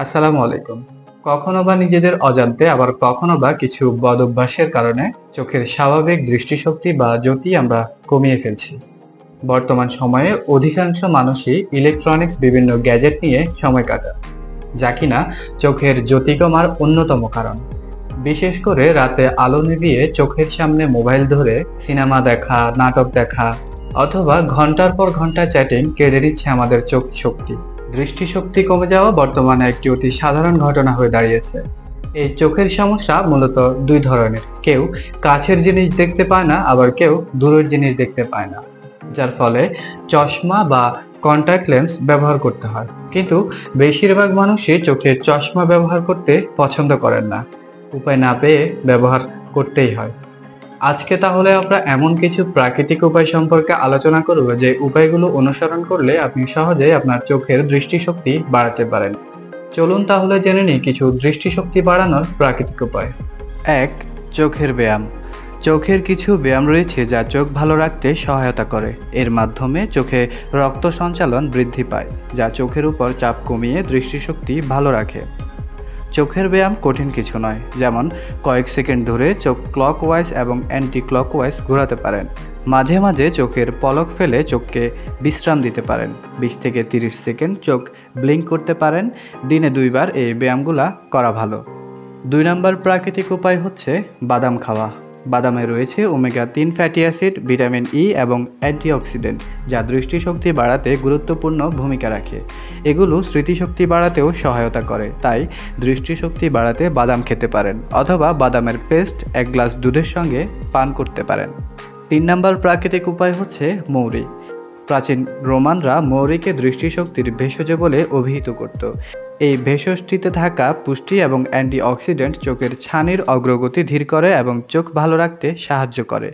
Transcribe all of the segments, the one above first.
আসসালামু আলাইকুম। কখনো বা নিজেদের অজান্তে আবার কখনো বা কিছু বদ অভ্যাসের কারণে চোখের স্বাভাবিক দৃষ্টিশক্তি বা জ্যোতি আমরা কমিয়ে ফেলছি। বর্তমান সময়ে অধিকাংশ মানুষই ইলেকট্রনিক্স বিভিন্ন গ্যাজেট নিয়ে সময় কাটায়, যা কিনা চোখের জ্যোতি কমার অন্যতম কারণ। বিশেষ করে রাতে আলো নিভিয়ে চোখের সামনে মোবাইল ধরে সিনেমা দেখা, নাটক দেখা অথবা ঘন্টার পর ঘন্টা চ্যাটিং কেড়ে নিচ্ছে আমাদের চোখ শক্তি। দৃষ্টিশক্তি কমে যাওয়া বর্তমানে একটি অতি সাধারণ ঘটনা হয়ে দাঁড়িয়েছে। এই চোখের সমস্যা মূলত দুই ধরনের। কেউ কাছের জিনিস দেখতে পায় না, আবার কেউ দূরের জিনিস দেখতে পায় না, যার ফলে চশমা বা কন্ট্যাক্ট লেন্স ব্যবহার করতে হয়। কিন্তু বেশিরভাগ মানুষই চোখে চশমা ব্যবহার করতে পছন্দ করেন না, উপায় না পেয়ে ব্যবহার করতেই হয়। আজকে তাহলে আমরা এমন কিছু প্রাকৃতিক উপায় সম্পর্কে আলোচনা করব যে উপায়গুলো অনুসরণ করলে আপনি সহজেই আপনার চোখের দৃষ্টিশক্তি বাড়াতে পারেন। চলুন তাহলে জেনে নিই কিছু দৃষ্টিশক্তি বাড়ানোর প্রাকৃতিক উপায়। ১. চোখের ব্যায়াম। চোখের কিছু ব্যায়াম রয়েছে যা চোখ ভালো রাখতে সহায়তা করে। এর মাধ্যমে চোখে রক্ত সঞ্চালন বৃদ্ধি পায়, যা চোখের উপর চাপ কমিয়ে দৃষ্টিশক্তি ভালো রাখে। চোখের ব্যায়াম কঠিন কিছু নয়, যেমন কয়েক সেকেন্ড ধরে চোখ ক্লকওয়াইজ এবং অ্যান্টি ক্লকওয়াইজ ঘোরাতে পারেন। মাঝে মাঝে চোখের পলক ফেলে চোখকে বিশ্রাম দিতে পারেন। ২০ থেকে ৩০ সেকেন্ড চোখ ব্লিঙ্ক করতে পারেন। দিনে ২ বার এই ব্যায়ামগুলা করা ভালো। ২ নম্বর প্রাকৃতিক উপায় হচ্ছে বাদাম খাওয়া। বাদামে রয়েছে omega-3 fatty acid, vitamin E এবং অ্যান্টিঅক্সিডেন্ট, যা দৃষ্টিশক্তি বাড়াতে গুরুত্বপূর্ণ ভূমিকা রাখে। এগুলো স্মৃতিশক্তি বাড়াতেও সহায়তা করে, তাই দৃষ্টিশক্তি বাড়াতে বাদাম খেতে পারেন অথবা বাদামের পেস্ট ১ গ্লাস দুধের সঙ্গে পান করতে পারেন। ৩ নম্বর প্রাকৃতিক উপায় হচ্ছে মৌরি। প্রাচীন রোমানরা মৌরিকে দৃষ্টিশক্তির ভেষজ বলে অভিহিত করত। এই ভেষজটিতে থাকা পুষ্টি এবং অ্যান্টিঅক্সিডেন্ট চোখের ছানির অগ্রগতি ধীর করে এবং চোখ ভালো রাখতে সাহায্য করে।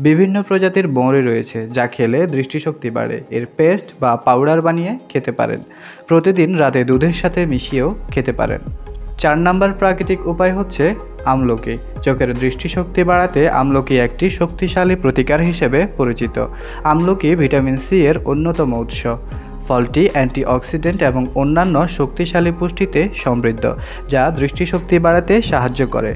বিভিন্ন প্রজাতির মৌরি রয়েছে যা খেলে দৃষ্টিশক্তি বাড়ে। এর পেস্ট বা পাউডার বানিয়ে খেতে পারেন। প্রতিদিন রাতে দুধের সাথে মিশিয়েও খেতে পারেন। ৪ নম্বর প্রাকৃতিক উপায় হচ্ছে আমলকি। চোখের দৃষ্টিশক্তি বাড়াতে আমলকি একটি শক্তিশালী প্রতিকার হিসেবে পরিচিত। আমলকি ভিটামিন সি এর অন্যতম উৎস। ফলটি অ্যান্টিঅক্সিডেন্ট এবং অন্যান্য শক্তিশালী পুষ্টিতে সমৃদ্ধ, যা দৃষ্টিশক্তি বাড়াতে সাহায্য করে।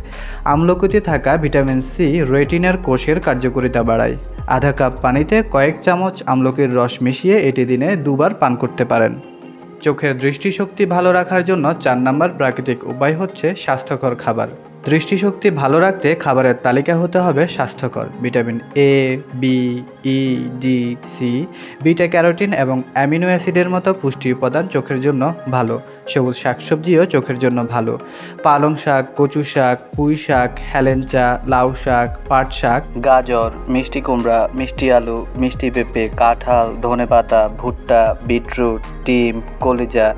আমলকিতে থাকা ভিটামিন সি রেটিনার কোষের কার্যকারিতা বাড়ায়। আধা কাপ পানিতে কয়েক চামচ আমলকির রস মিশিয়ে এটি দিনে ২ বার পান করতে পারেন। চোখের দৃষ্টিশক্তি ভালো রাখার জন্য ৪ নম্বর প্রাকৃতিক উপায় হচ্ছে স্বাস্থ্যকর খাবার। দৃষ্টিশক্তি ভালো রাখতে খাবারের তালিকা হতে হবে স্বাস্থ্যকর। Vitamin A, B, E, D, C, beta carotene এবং অ্যামিনো অ্যাসিডের মতো পুষ্টি উপাদান চোখের জন্য ভালো। সবুজ শাকসবজিও চোখের জন্য ভালো। পালং শাক, কচু শাক, পুঁই শাক, হেলেঞ্চা, লাউ শাক, পাট শাক, গাজর, মিষ্টি কুমড়া, মিষ্টি আলু, মিষ্টি পেঁপে, কাঁঠাল, ধনেপাতা, ভুট্টা, বিটরুট, ডিম, কলিজা,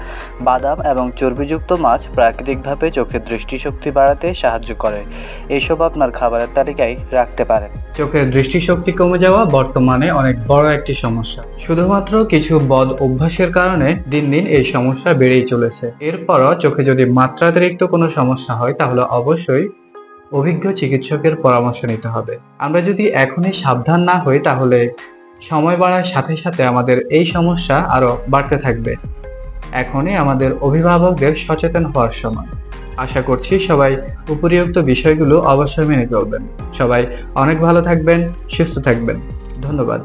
বাদাম এবং চর্বিযুক্ত মাছ প্রাকৃতিকভাবে চোখের দৃষ্টিশক্তি বাড়াতে সাহায্য করে। এসব আপনার খাবারের তালিকায় রাখতে পারেন। চোখের দৃষ্টিশক্তি কমে যাওয়া বর্তমানে অনেক বড় একটি সমস্যা। শুধুমাত্র কিছু বদ অভ্যাসের কারণে দিন দিন এই সমস্যা বেড়েই চলেছে। এরপরও চোখে যদি মাত্রাতিরিক্ত কোনো সমস্যা হয় তাহলে অবশ্যই অভিজ্ঞ চিকিৎসকের পরামর্শ নিতে হবে। আমরা যদি এখনই সাবধান না হই তাহলে সময় বাড়ার সাথে সাথে আমাদের এই সমস্যা আরো বাড়তে থাকবে। এখনই আমাদের অভিভাবকদের সচেতন হওয়ার সময়। আশা করছি সবাই উপরিউক্ত বিষয়গুলো অবশ্যই মেনে চলবেন। সবাই অনেক ভালো থাকবেন, সুস্থ থাকবেন। ধন্যবাদ।